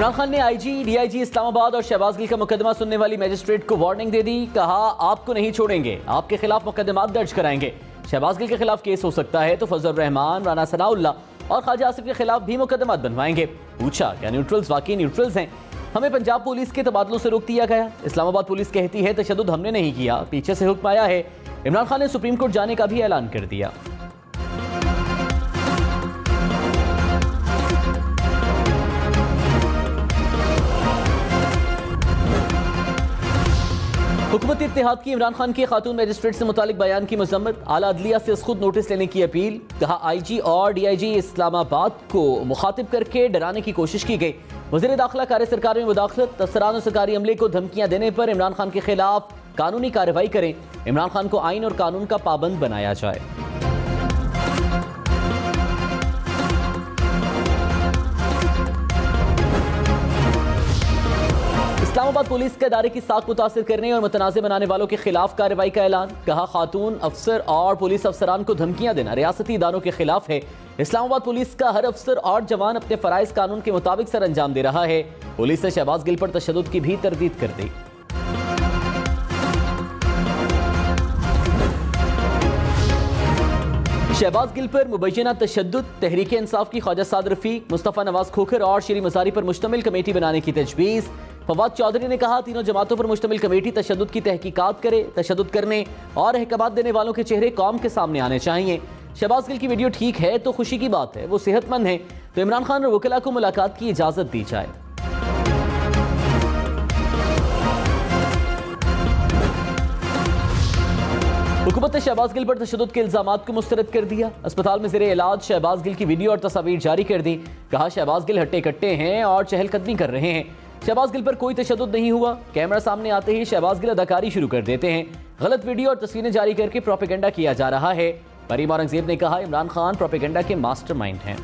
इमरान खान ने IG, DIG Islamabad और शहबाज गिल का मुकदमा सुनने वाली मजिस्ट्रेट को वार्निंग दे दी। कहा, आपको नहीं छोड़ेंगे, आपके खिलाफ मुकदमा दर्ज कराएंगे। शहबाज गिल के खिलाफ केस हो सकता है तो फजल रहमान, राना सनाउल्लाह और ख्वाजा आसिफ के खिलाफ भी मुकदमा बनवाएंगे। पूछा, क्या न्यूट्रल्स वाकई न्यूट्रल्स हैं? हमें पंजाब पुलिस के तबादलों से रोक दिया गया। इस्लामाबाद पुलिस कहती है तशद्दुद हमने नहीं किया, पीछे से हुक्म आया है। इमरान खान ने सुप्रीम कोर्ट जाने का भी ऐलान कर दिया। हुकूमत इत्तेहाद की इमरान खान के खातून मजिस्ट्रेट से मुतालिक बयान की मजम्मत। आला अदलिया से खुद नोटिस लेने की अपील। कहा, आईजी और डीआईजी इस्लामाबाद को मुखातिब करके डराने की कोशिश की गई। वज़ीर दाखिला कार्य सरकार में मुदाखलत। अफसरान और सरकारी अमले को धमकियां देने पर इमरान खान के खिलाफ कानूनी कार्रवाई करें। इमरान खान को आइन और कानून का पाबंद बनाया जाए। इस्लामाबाद पुलिस के इदारे की साख मुतासिर करने और मुतनाज़े बनाने वालों के खिलाफ कार्रवाई का ऐलान। कहा, खातून अफसर और पुलिस अफसरान को धमकियां देना रियासती इदारों के खिलाफ है। इस्लामाबाद पुलिस का हर अफसर और जवान अपने फराइज कानून के मुताबिक सर अंजाम दे रहा है। पुलिस ने शहबाज गिल पर तशद्दुद की भी तरदीद कर दी। शहबाज गिल पर मुबैना तशद्दुद। तहरीक इंसाफ की ख्वाजा साद रफीक, मुस्तफ़ा नवाज खोखर और शरी मज़ारी पर मुश्तमिल कमेटी बनाने की तजवीज़। फवाद चौधरी ने कहा, तीनों जमातों पर मुश्तमिल कमेटी तशद्दुद की तहकीकात करे। तशद्दुद करने और अहकामात देने वालों के चेहरे कौम के सामने आने चाहिए। शहबाज गिल की वीडियो ठीक है तो खुशी की बात है, वो सेहतमंद है तो इमरान खान और वकीला को मुलाकात की इजाज़त दी जाए। हुकूमत ने शहबाज गिल पर तशद्दुद के इल्जामात को मुस्तरद कर दिया। अस्पताल में ज़ेरे इलाज शहबाज गिल की वीडियो और तस्वीर जारी कर दी। कहा, शहबाज गिल हट्टे कट्टे हैं और चहलकदमी कर रहे हैं। शहबाज गिल पर कोई तशद्दुद नहीं हुआ। कैमरा सामने आते ही शहबाज गिल अदाकारी शुरू कर देते हैं। गलत वीडियो और तस्वीरें जारी करके प्रोपेगेंडा किया जा रहा है। मरीम औरंगजेब ने कहा, इमरान खान प्रोपेगेंडा के मास्टरमाइंड हैं।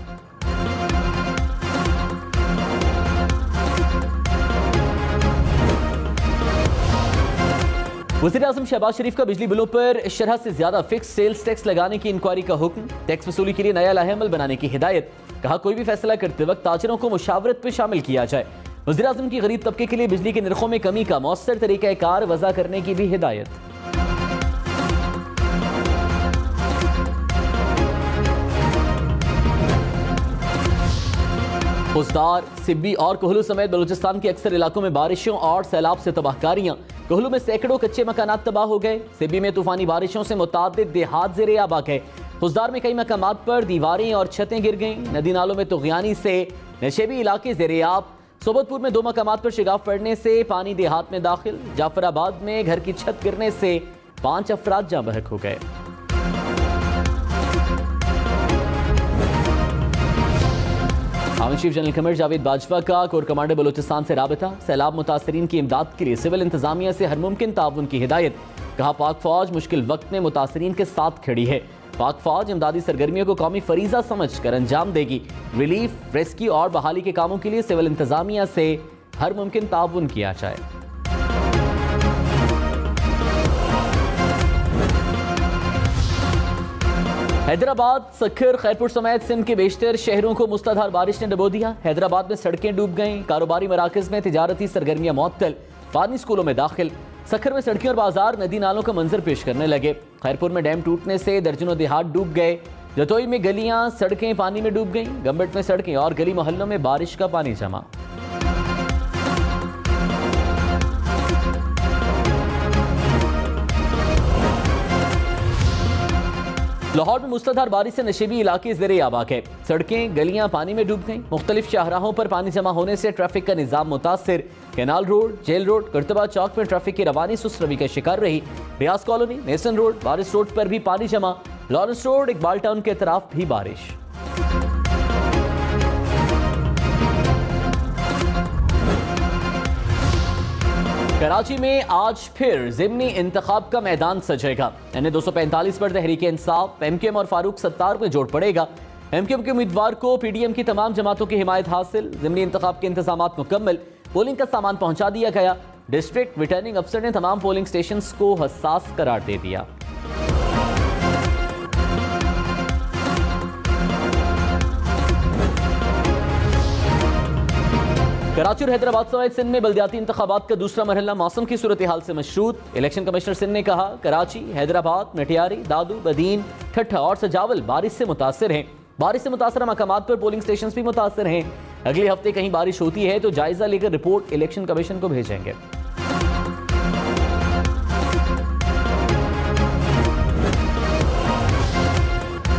वज़ीर आज़म शहबाज शरीफ का बिजली बिलों पर शरह से ज्यादा फिक्स सेल्स टैक्स लगाने की इंक्वायरी का हुक्म। टैक्स वसूली के लिए नया लाहेअमल बनाने की हिदायत। कहा, कोई भी फैसला करते वक्त ताजरों को मुशावरत पर शामिल किया जाए। वज़ीर आज़म की गरीब तबके के लिए बिजली के निर्खों में कमी का मौसर तरीक़ाकार वज़ा करने की भी हिदायत। खुजदार, सिब्बी और कोहलू समेत बलूचिस्तान के अक्सर इलाकों में बारिशों और सैलाब से तबाहकारियां। कोहलू में सैकड़ों कच्चे मकानात तबाह हो गए। सिब्बी में तूफानी बारिशों से मुतादिद देहात ज़ेरे आब आ गए। खुजदार में कई मकामात पर दीवारें और छतें गिर गईं। नदी नालों में तुग़यानी से नशेबी इलाके ज़ेरे आब। सोबतपुर में 2 मकामात पर शिगाफ पड़ने से पानी देहात में दाखिल। जाफराबाद में घर की छत गिरने से 5 अफराद जाँ बहक हो गए। Army chief general Qamar Javed Bajwa का कोर कमांडर बलूचिस्तान से राबता। सैलाब मुतासरीन की इमदाद के लिए सिविल इंतजामिया से हर मुमकिन ताउन की हिदायत। कहा, पाक फौज मुश्किल वक्त में मुतासरीन के साथ खड़ी है। पाक फौज इमदादी सरगर्मियों को कौमी फरीजा समझ कर अंजाम देगी। रिलीफ, रेस्क्यू और बहाली के कामों के लिए सिविल इंतजामिया से हर मुमकिन ताउन किया जाए। हैदराबाद, सखर, खैरपुर समेत सिंध के बेशतर शहरों को मुसलाधार बारिश ने डुबो दिया। हैदराबाद में सड़कें डूब गईं। कारोबारी मराकज में तिजारती सरगर्मियां मुअत्तल। पानी स्कूलों में दाखिल। सखर में सड़कें और बाजार नदी नालों का मंजर पेश करने लगे। खैरपुर में डैम टूटने से दर्जनों देहात डूब गए। जतोई में गलियां, सड़कें पानी में डूब गईं। गंबट में सड़कें और गली मोहल्लों में बारिश का पानी जमा। लाहौर में मुसलाधार बारिश से नशेबी इलाके ज़ेरे आब आ गए। सड़कें, गलियां पानी में डूब गईं। मुख्तलिफ शाहराहों पर पानी जमा होने से ट्रैफिक का निज़ाम मुतासिर। कैनाल रोड, जेल रोड, कर्तबा चौक में ट्रैफिक की रवानी सुस्त रवि का शिकार रही। रियाज कॉलोनी, नेसन रोड, बारिश रोड पर भी पानी जमा। लॉरेंस रोड, इकबाल टाउन के तरफ भी बारिश। कराची में आज फिर ज़िमनी इंतखाब का मैदान सजेगा। NA 245 पर तहरीक इंसाफ, MKM और फारूक सत्तार में जोड़ पड़ेगा। MKM के उम्मीदवार को PDM की तमाम जमातों की हिमायत हासिल। ज़िमनी इंतखाब के इंतजामात मुकम्मल। पोलिंग का सामान पहुंचा दिया गया। डिस्ट्रिक्ट रिटर्निंग अफसर ने तमाम पोलिंग स्टेशन को हसास करार दे दिया। कराची और हैदराबाद समेत सिंध में बल्दियाती इंतखाबात का दूसरा मरहला मौसम की सूरत हाल से मशरूत। इलेक्शन कमिश्नर सिंध ने कहा कराची, हैदराबाद, मटियारी, दादू, बदीन, ठट्ठा और सजावल बारिश से मुतासिर हैं। बारिश से मुतासर मकामात पर पोलिंग स्टेशन भी मुतासिर हैं। अगले हफ्ते कहीं बारिश होती है तो जायजा लेकर रिपोर्ट इलेक्शन कमीशन को भेजेंगे।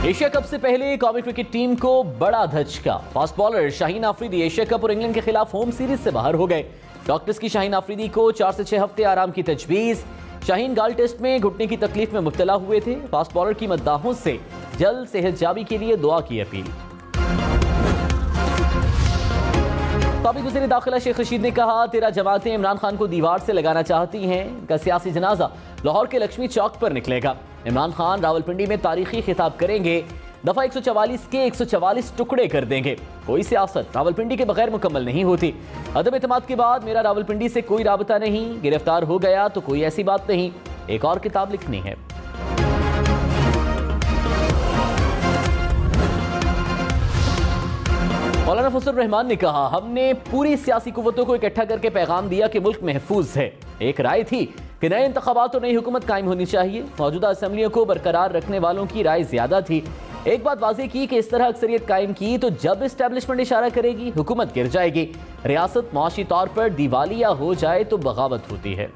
एशिया कप से पहले कौमी क्रिकेट टीम को बड़ा धचका। Fast bowler Shaheen Afridi Asia cup और इंग्लैंड के खिलाफ होम सीरीज से बाहर हो गए। डॉक्टर्स की शाहीन आफरीदी को 4 से 6 हफ्ते आराम की तजवीज। शाहीन गाल टेस्ट में घुटने की तकलीफ में मुब्तला हुए थे। फास्ट बॉलर की मद्दाहों से जल्द सेहतयाबी के लिए दुआ की अपील। साबिक वज़ीर दाखिला शेख रशीद ने कहा तेरा जमातें इमरान खान को दीवार से लगाना चाहती हैं। इनका सियासी जनाजा लाहौर के लक्ष्मी चौक पर निकलेगा। इमरान खान रावलपिंडी में तारीखी खिताब करेंगे। दफा 144 के 144 टुकड़े कर देंगे। कोई सियासत रावलपिंडी के बगैर मुकम्मल नहीं होती। अदम एतमाद के बाद मेरा रावलपिंडी से कोई राबता नहीं। गिरफ्तार हो गया तो कोई ऐसी बात नहीं। एक और किताब लिखनी है। मौलाना फजल रहमान ने कहा हमने पूरी सियासी कुव्वतों को इकट्ठा करके पैगाम दिया कि मुल्क महफूज है। एक राय थी कि नए इंतखाबात और नई हुकूमत कायम होनी चाहिए। मौजूदा असम्बलियों को बरकरार रखने वालों की राय ज्यादा थी। एक बात वाज़ेह की कि इस तरह अक्सरियत कायम की तो जब इस्टेब्लिशमेंट इशारा करेगी हुकूमत गिर जाएगी। रियासत मुआशी तौर पर दिवालिया हो जाए तो बगावत होती है।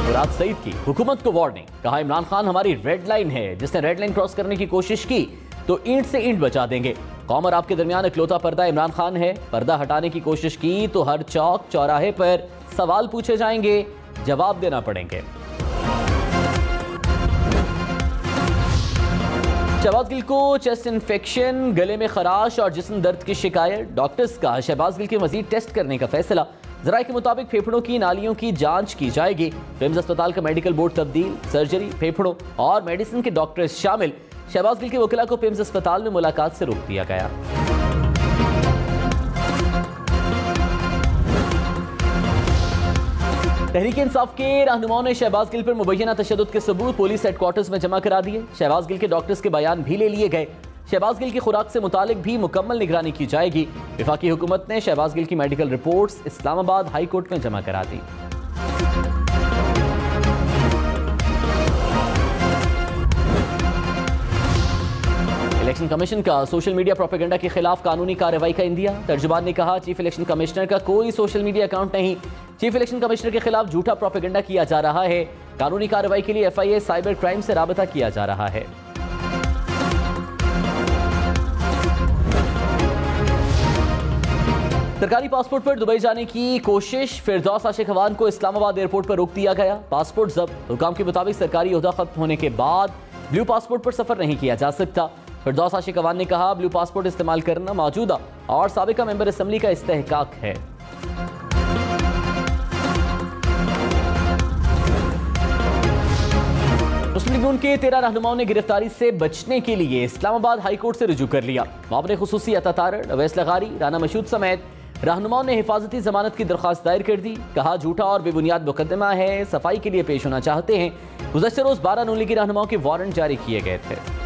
मुराद सईद की हुकूमत को वार्निंग। कहा इमरान खान हमारी रेड लाइन है। जिसने रेड लाइन क्रॉस करने की कोशिश की तो ईंट से ईंट बचा देंगे। कौम और आपके दरमियान इकलौता पर्दा इमरान खान है। पर्दा हटाने की कोशिश की तो हर चौक चौराहे पर सवाल पूछे जाएंगे, जवाब देना पड़ेंगे। शहबाज गिल को चेस्ट इन्फेक्शन, गले में खराश और जिस्म दर्द की शिकायत। डॉक्टर्स का शहबाज गिल के मजीद टेस्ट करने का फैसला। जराये के मुताबिक फेफड़ों की नालियों की जांच की जाएगी। पिम्स अस्पताल का मेडिकल बोर्ड तब्दील। सर्जरी, फेफड़ों और मेडिसिन के डॉक्टर्स शामिल। शहबाज गिल के वकीला को पिम्स अस्पताल में मुलाकात से रोक दिया गया। तहरीक इंसाफ के रहनुमाओं ने शहबाज गिल पर मुबैना तशद्दुद के सबूत पुलिस हेडक्वार्टर्स में जमा करा दिए। शहबाज गिल के डॉक्टर्स के बयान भी ले लिए गए। शहबाज गिल की खुराक से मुतालिक भी मुकम्मल निगरानी की जाएगी। वफाकी हुकूमत ने शहबाज गिल की medical reports Islamabad high court में जमा करा दी। इलेक्शन कमीशन का सोशल मीडिया प्रोपेगेंडा के खिलाफ कानूनी कार्रवाई का इंदिया। तर्जुमान ने कहा चीफ इलेक्शन कमिश्नर का कोई सोशल मीडिया अकाउंट नहीं। चीफ इलेक्शन कमिश्नर के खिलाफ झूठा प्रोपेगेंडा किया जा रहा है। कानूनी कार्रवाई के लिए FIA साइबर क्राइम से राबता किया जा रहा है। सरकारी पासपोर्ट पर दुबई जाने की कोशिश। फिरदौस आशिक अवान को इस्लामाबाद एयरपोर्ट पर रोक दिया गया। पासपोर्ट जब्त। हुकाम के मुताबिक सरकारी ओहदा खत्म होने के बाद ब्लू पासपोर्ट पर सफर नहीं किया जा सकता। फिरदौस आशिक अवान ने कहा ब्लू पासपोर्ट इस्तेमाल करना मौजूदा और साबिका मेंबर असेंबली का इस्तेहकाक है। मुस्लिम लीग नून के 13 रहनुमाओं ने गिरफ्तारी से बचने के लिए इस्लामाबाद हाई कोर्ट से रुजू कर लिया। मामले खुसूसी अता तारड़, अवैस लगारी, राना मशहूद समेत रहनुमाओं ने हिफाजती जमानत की दरख्वास्त दायर कर दी। कहा झूठा और बेबुनियाद मुकदमा है, सफाई के लिए पेश होना चाहते हैं। गुज़श्ता रोज 12 नून लीगी रहनुमाओं के वारंट जारी किए गए थे।